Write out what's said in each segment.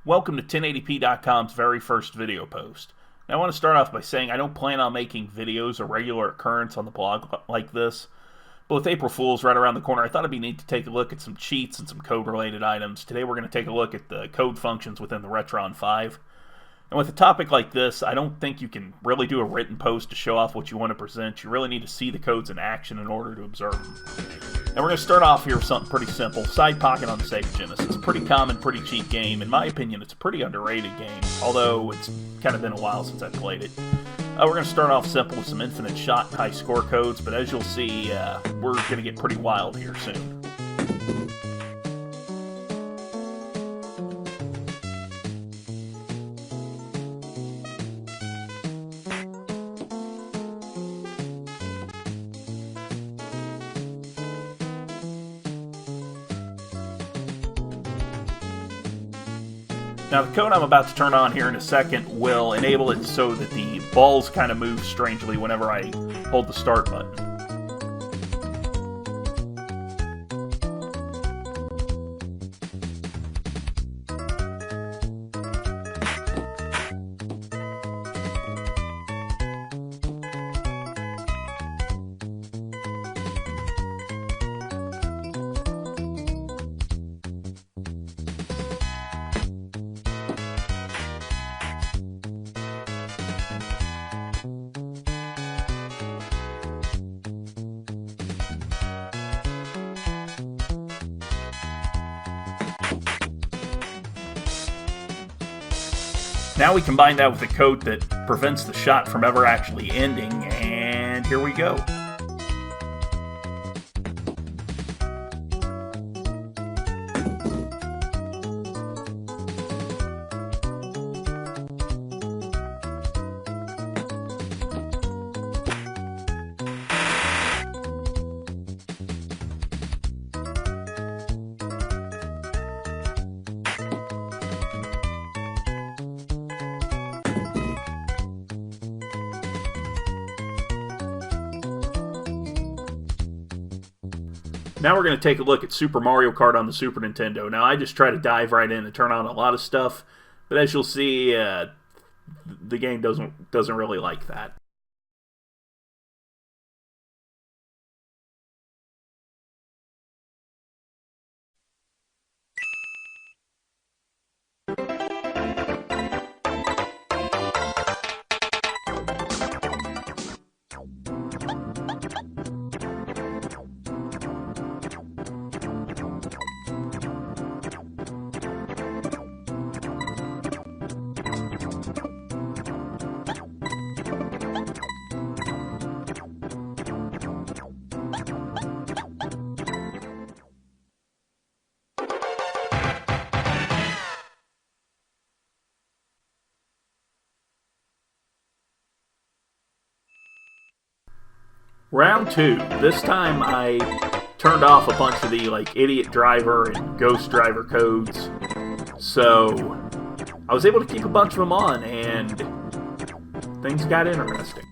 Welcome to 1080p.com's very first video post. Now I want to start off by saying I don't plan on making videos a regular occurrence on the blog like this, but with April Fool's right around the corner, I thought it'd be neat to take a look at some cheats and some code-related items. Today we're going to take a look at the code functions within the Retron 5. And with a topic like this, I don't think you can really do a written post to show off what you want to present. You really need to see the codes in action in order to observe them. Now we're going to start off here with something pretty simple. Side Pocket on the Sega Genesis. Pretty common, pretty cheap game. In my opinion, it's a pretty underrated game, although it's kind of been a while since I played it. We're going to start off simple with some infinite shot and high score codes, but as you'll see, we're going to get pretty wild here soon. Now the code I'm about to turn on here in a second will enable it so that the balls kind of move strangely whenever I hold the start button. Now we combine that with a code that prevents the shot from ever actually ending, and here we go. Now we're going to take a look at Super Mario Kart on the Super Nintendo. Now I just try to dive right in and turn on a lot of stuff, but as you'll see, the game doesn't really like that. Round 2. This time I turned off a bunch of the idiot driver and ghost driver codes, so I was able to keep a bunch of them on, and things got interesting.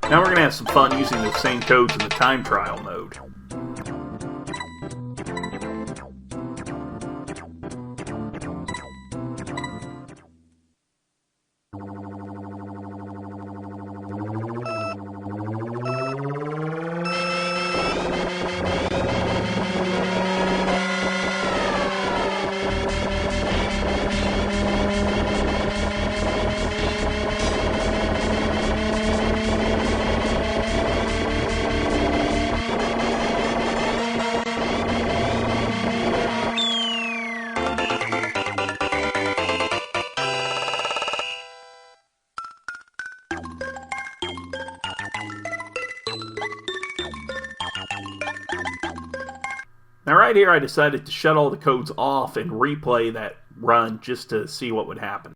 Now we're going to have some fun using those same codes in the time trial mode. Now right here I decided to shut all the codes off and replay that run just to see what would happen.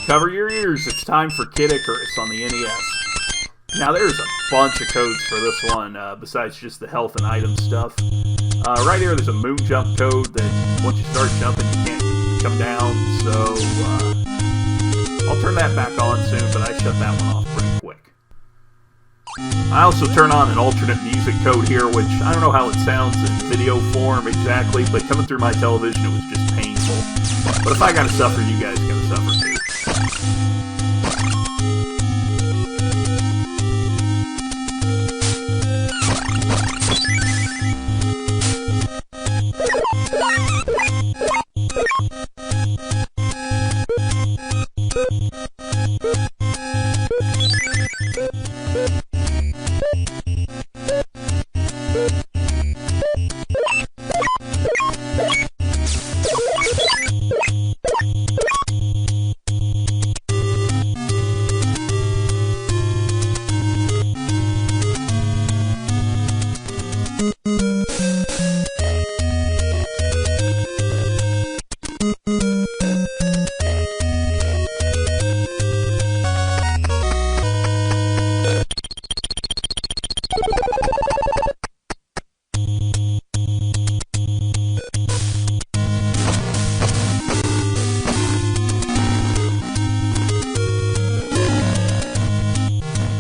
Cover your ears, it's time for Kid Icarus on the NES. Now there's a bunch of codes for this one, besides just the health and item stuff. Right here there's a moon jump code that once you start jumping you can't come down, so I'll turn that back on soon, but I shut that one off pretty quick. I also turn on an alternate music code here, which I don't know how it sounds in video form exactly, but coming through my television it was just painful. But if I gotta suffer, you guys gotta suffer too.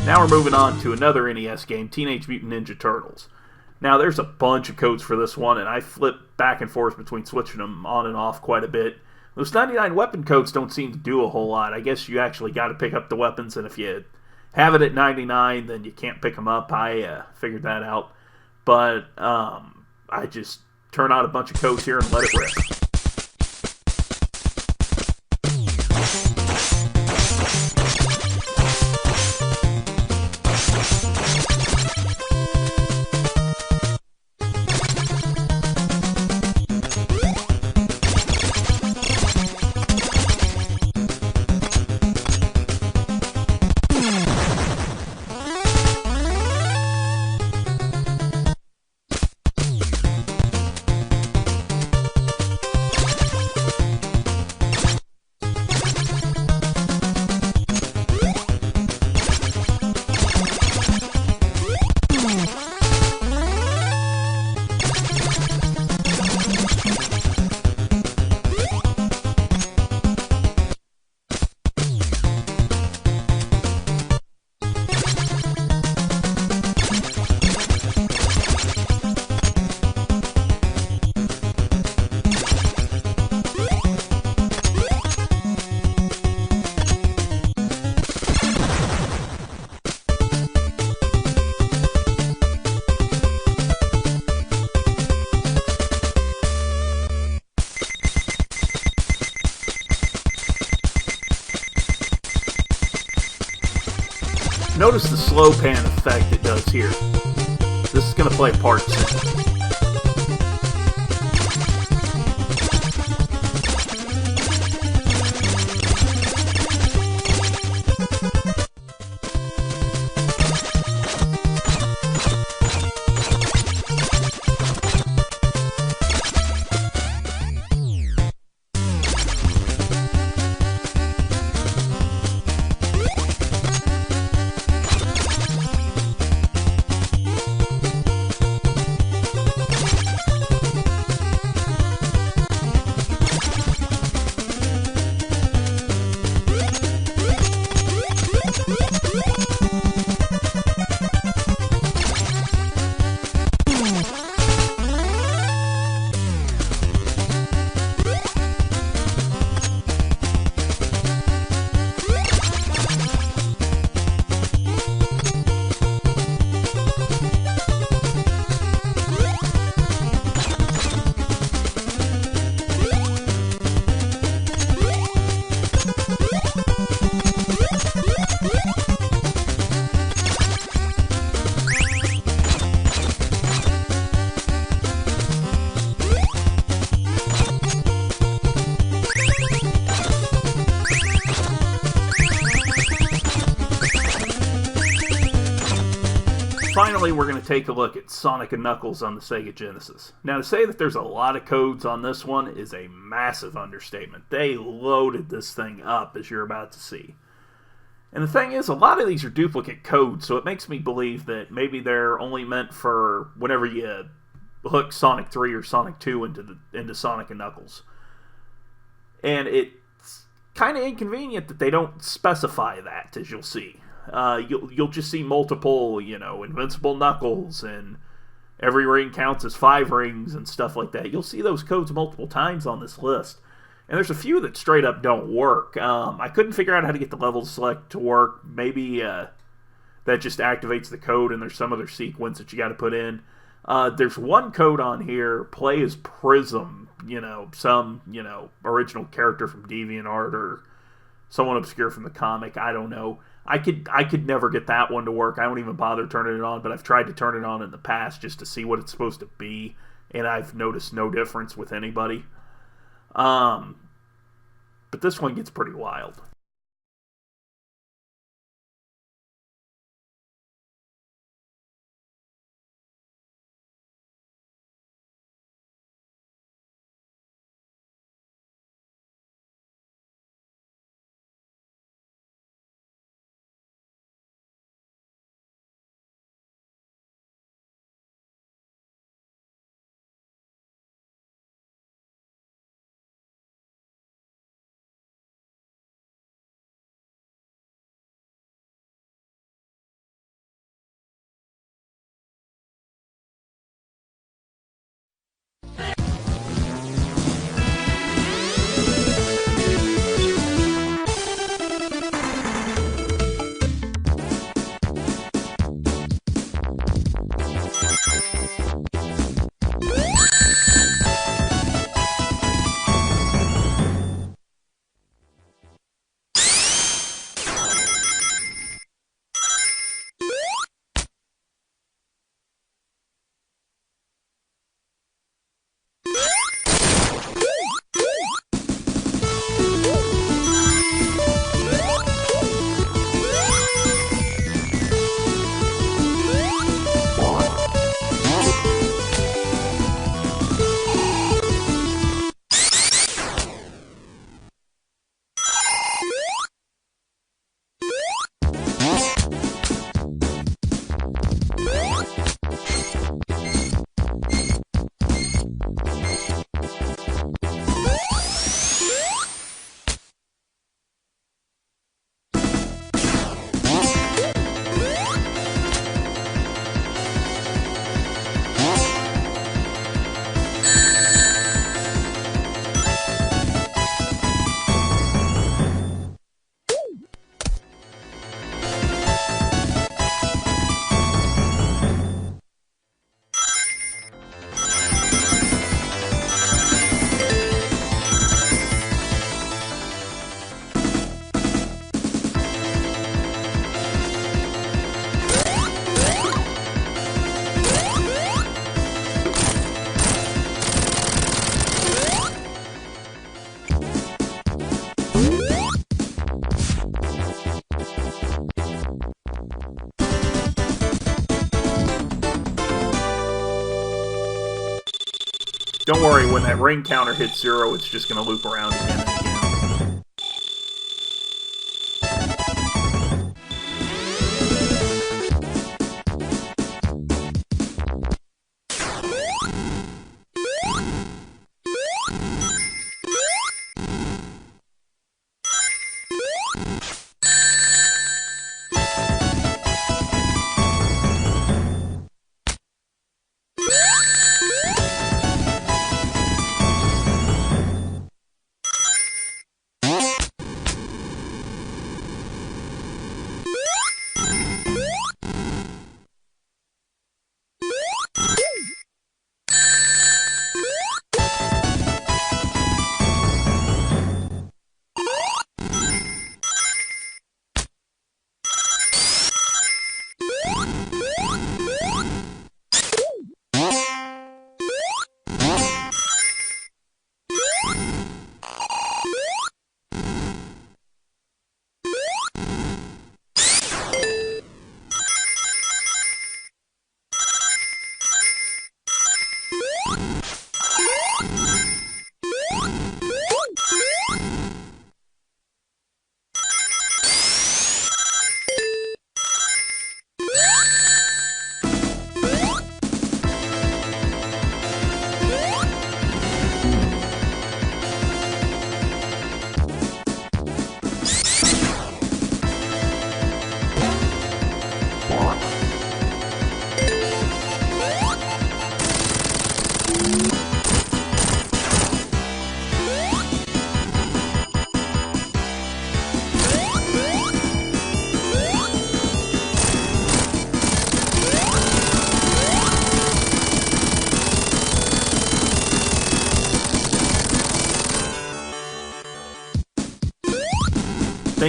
Now we're moving on to another NES game, Teenage Mutant Ninja Turtles. Now there's a bunch of codes for this one, and I flip back and forth between switching them on and off quite a bit. Those 99 weapon codes don't seem to do a whole lot. I guess you actually got to pick up the weapons, and if you have it at 99, then you can't pick them up. I figured that out. But I just turn out a bunch of codes here and let it rip. Notice the slow pan effect it does here. This is going to play a part soon. finally, we're going to take a look at Sonic and Knuckles on the Sega Genesis. Now, to say that there's a lot of codes on this one is a massive understatement. They loaded this thing up, as you're about to see. And the thing is, a lot of these are duplicate codes, so it makes me believe that maybe they're only meant for whenever you hook Sonic 3 or Sonic 2 into Sonic and Knuckles. And it's kind of inconvenient that they don't specify that, as you'll see. You'll just see multiple, Invincible Knuckles, and every ring counts as 5 rings and stuff like that. You'll see those codes multiple times on this list. And there's a few that straight up don't work. I couldn't figure out how to get the level select to work. Maybe that just activates the code and there's some other sequence that you got to put in. There's one code on here, play as Prism, some, original character from DeviantArt or someone obscure from the comic, I don't know. I could never get that one to work. I don't even bother turning it on, but I've tried to turn it on in the past just to see what it's supposed to be, and I've noticed no difference with anybody. But this one gets pretty wild. Don't worry, when that ring counter hits 0, it's just going to loop around again and again.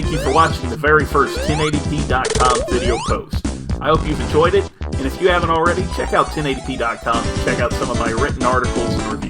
thank you for watching the very first 1080p.com video post. I hope you've enjoyed it, and if you haven't already, check out 1080p.com to check out some of my written articles and reviews.